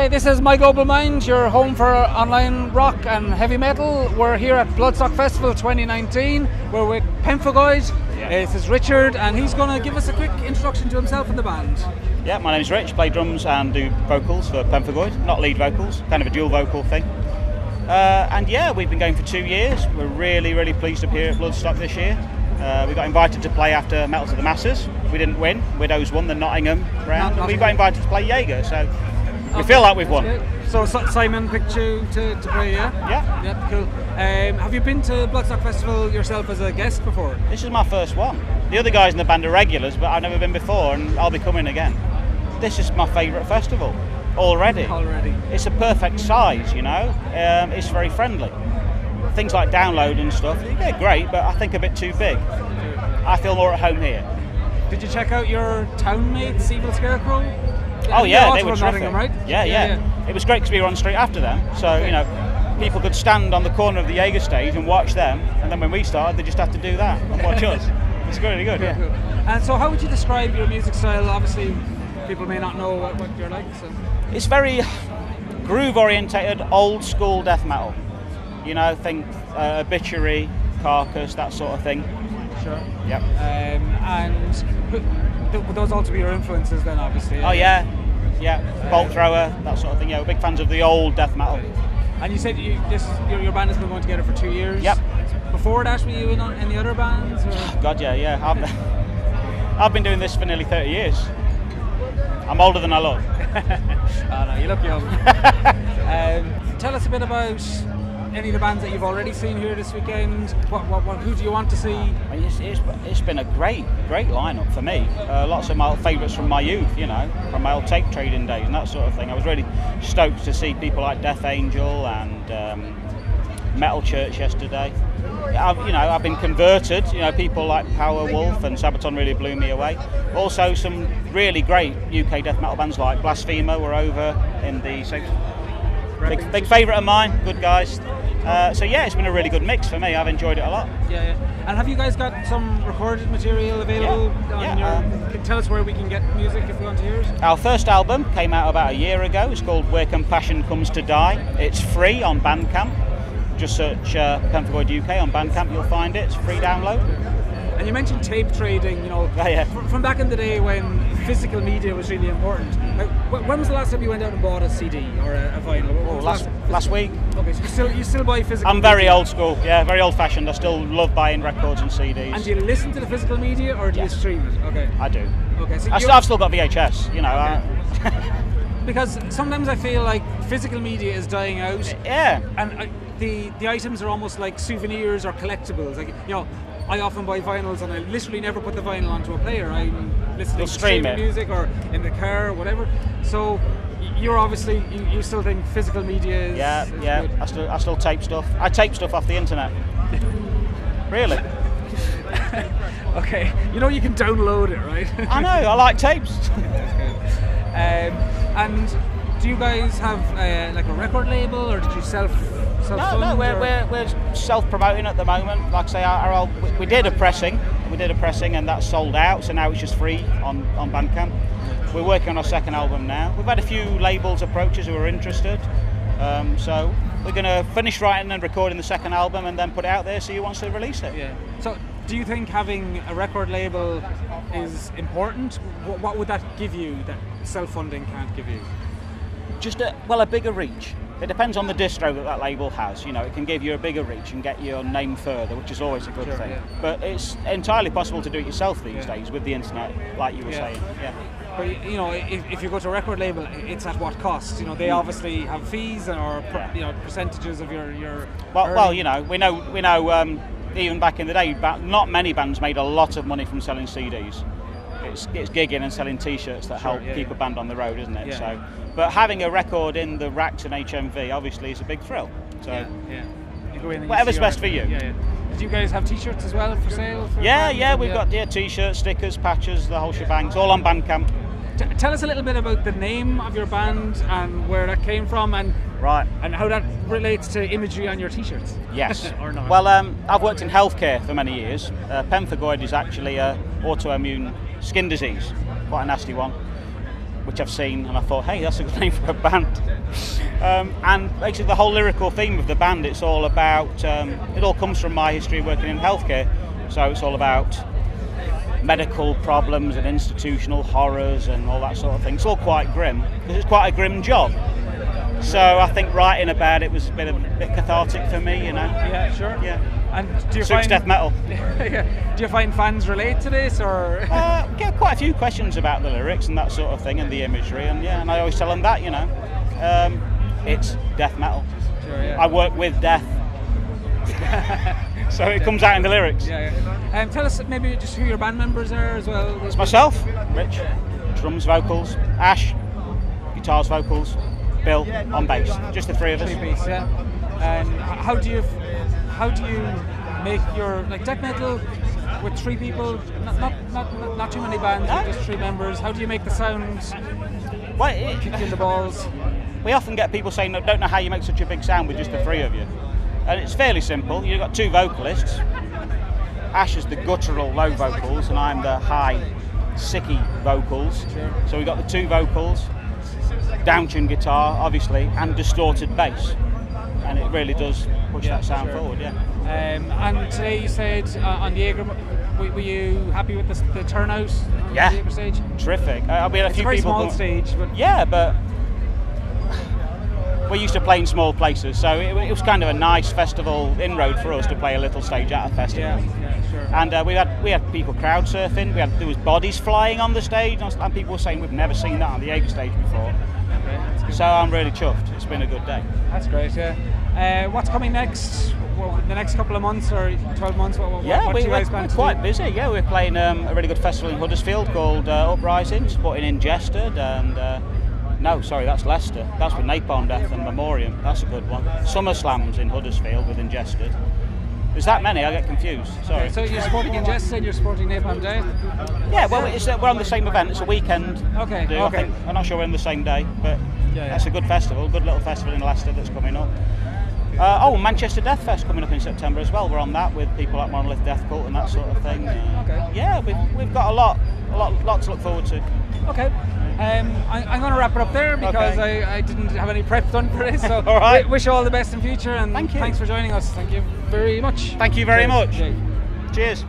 Hi, this is My Global Mind, your home for online rock and heavy metal. We're here at Bloodstock Festival 2019. We're with Pemphigoid. This is Richard, and he's going to give us a quick introduction to himself and the band. Yeah, my name's Rich, play drums and do vocals for Pemphigoid. Not lead vocals, kind of a dual vocal thing. And yeah, we've been going for 2 years. We're really pleased to be here at Bloodstock this year. We got invited to play after Metal to the Masses. We didn't win. Widows won the Nottingham round. And we got invited to play Jaeger, so we feel like we've won. So Simon picked you to play, yeah? Yeah, cool. Have you been to Bloodstock Festival yourself as a guest before? This is my first one. The other guys in the band are regulars, but I've never been before, and I'll be coming again. This is my favourite festival already. It's a perfect size, you know. It's very friendly. Things like download and stuff, they're great, but I think a bit too big. I feel more at home here. Did you check out your town mates, Evil Scarecrow? Oh yeah, they were terrific. Nottingham, right? Yeah. It was great because we were on straight after them, so you know, people could stand on the corner of the Jaeger stage and watch them, and then when we started, they just had to do that and watch us. It's really good. Cool. And so, how would you describe your music style? Obviously, people may not know what you're like. So. It's very groove-orientated, old-school death metal. You know, think Obituary, Carcass, that sort of thing. Sure. Yep. And would those also be your influences then, obviously? Oh yeah. Bolt Thrower, that sort of thing. Yeah, we're big fans of the old death metal. And you said your band has been going together for 2 years. Yep. Before that, were you in any other bands? Or? God, yeah. I've been doing this for nearly 30 years. I'm older than I look. Oh no, you look young. Tell us a bit about any of the bands that you've already seen here this weekend. Who do you want to see? It's been a great lineup for me. Lots of my favourites from my youth, you know, from my old tape trading days and that sort of thing. I was really stoked to see people like Death Angel and Metal Church yesterday. I've been converted. You know, people like Power Wolf and Sabaton really blew me away. Also, some really great UK death metal bands like Blasphemer were over in the big favourite of mine. Good guys. So yeah, it's been a really good mix for me. I've enjoyed it a lot. Yeah. And have you guys got some recorded material available? Tell us where we can get music if we want to hear it. Our first album came out about a year ago. It's called Where Compassion Comes to Die. It's free on Bandcamp. Just search Pemphigoid UK on Bandcamp, you'll find it. It's a free download. And you mentioned tape trading, you know, from back in the day when physical media was really important. When was the last time you went out and bought a CD or a vinyl? Last week. Okay, so you still buy physical I'm very old school, very old fashioned. I still love buying records and CDs. And do you listen to the physical media or do you stream it? Okay. I do. Okay, so I've still got VHS, you know. Okay. Because sometimes I feel like physical media is dying out. Yeah. And the items are almost like souvenirs or collectibles. Like, you know, I often buy vinyls and I literally never put the vinyl onto a player. I'm listening to streaming music or in the car or whatever. So you're obviously, you still think physical media is good. I still tape stuff. I tape stuff off the internet. Really? Okay. You know you can download it, right? I know, I like tapes. That's good. And do you guys have like a record label or did you self-fund? No, we're self-promoting at the moment. Like I say, we did a pressing and that sold out, so now it's just free on Bandcamp. We're working on our second album now. We've had a few labels approach us who are interested, so we're going to finish writing and recording the second album and then put it out there, see who wants to release it. Yeah. So do you think having a record label is important? What would that give you that self-funding can't give you? Just a bigger reach. It depends on the distro that label has. You know, it can give you a bigger reach and get your name further, which is always a good thing. Yeah. But it's entirely possible to do it yourself these days with the internet, like you were saying. Yeah. But you know, if you go to a record label, it's at what cost? You know, they obviously have fees or percentages of your. Well, you know, we know. Even back in the day, not many bands made a lot of money from selling CDs. It's gigging and selling T-shirts that help keep a band on the road, isn't it? Yeah. So, but having a record in the racks and HMV obviously is a big thrill. So, You go in and whatever's best for you. Yeah. Did you guys have T-shirts as well for sale? We've got T-shirts, stickers, patches, the whole shebang. It's all on Bandcamp. Tell us a little bit about the name of your band and where that came from, and how that relates to imagery on your T-shirts. Yes. Or not. Well, I've worked in healthcare for many years. Pemphigoid is actually an autoimmune skin disease, quite a nasty one. which I've seen, and I thought, hey, that's a good name for a band. And basically the whole lyrical theme of the band, it's all about, it all comes from my history working in healthcare, so it's all about medical problems and institutional horrors and all that sort of thing. It's all quite grim, because it's quite a grim job. So I think writing about it was a bit cathartic for me, you know. Yeah, sure. Yeah. And do you Suits death metal. Do you find fans relate to this, or? Get quite a few questions about the lyrics and that sort of thing, and the imagery, and I always tell them that, you know, it's death metal. Sure, yeah. I work with death, so it comes out in the lyrics. Yeah. Tell us maybe just who your band members are as well. It's myself, Rich, drums, vocals, Ash, guitars, vocals, Bill on bass. Just the three of us. Three-piece, yeah. And how do you make your death metal with three people? Not too many bands, but just three members. How do you make the sound? Kick in the balls. We often get people saying, "Don't know how you make such a big sound with just the three of you." And it's fairly simple. You've got two vocalists. Ash is the guttural low vocals, and I'm the high, sicky vocals. Sure. So we've got the two vocals, downtuned guitar, obviously, and distorted bass. And it really does push that sound forward, yeah. And today you said on the Jaeger, were you happy with the turnout on the Jaeger stage? Terrific. We had a few very people small stage, but yeah, but we're used to playing small places, so it was kind of a nice festival inroad for us to play a little stage at a festival. Yeah, sure. And we had people crowd surfing. There was bodies flying on the stage, and people were saying we've never seen that on the Jaeger stage before. Okay, so I'm really chuffed. It's been a good day. That's great. Yeah. What's coming next? The next couple of months or 12 months? What do you guys plan to do? We're quite busy. Yeah, we're playing a really good festival in Huddersfield called Uprising, supporting Ingested, and no, sorry, that's Leicester. That's with Napalm Death and Memoriam. That's a good one. Summer Slams in Huddersfield with Ingested. There's that many, I get confused. Sorry. Okay, so you're supporting Ingested, you're supporting Napalm Death? Yeah, well, we're on the same event. It's a weekend. Okay. I think. I'm not sure we're on the same day, but that's a good festival, good little festival in Leicester that's coming up. Manchester Death Fest coming up in September as well. We're on that with people like Monolith Death Cult and that sort of thing. Okay. Yeah, we've got a lot to look forward to. Okay. I'm going to wrap it up there because I didn't have any prep done for this. So all right. Wish you all the best in future, and thank you. Thanks for joining us. Thank you very much. Thank you very much. Cheers.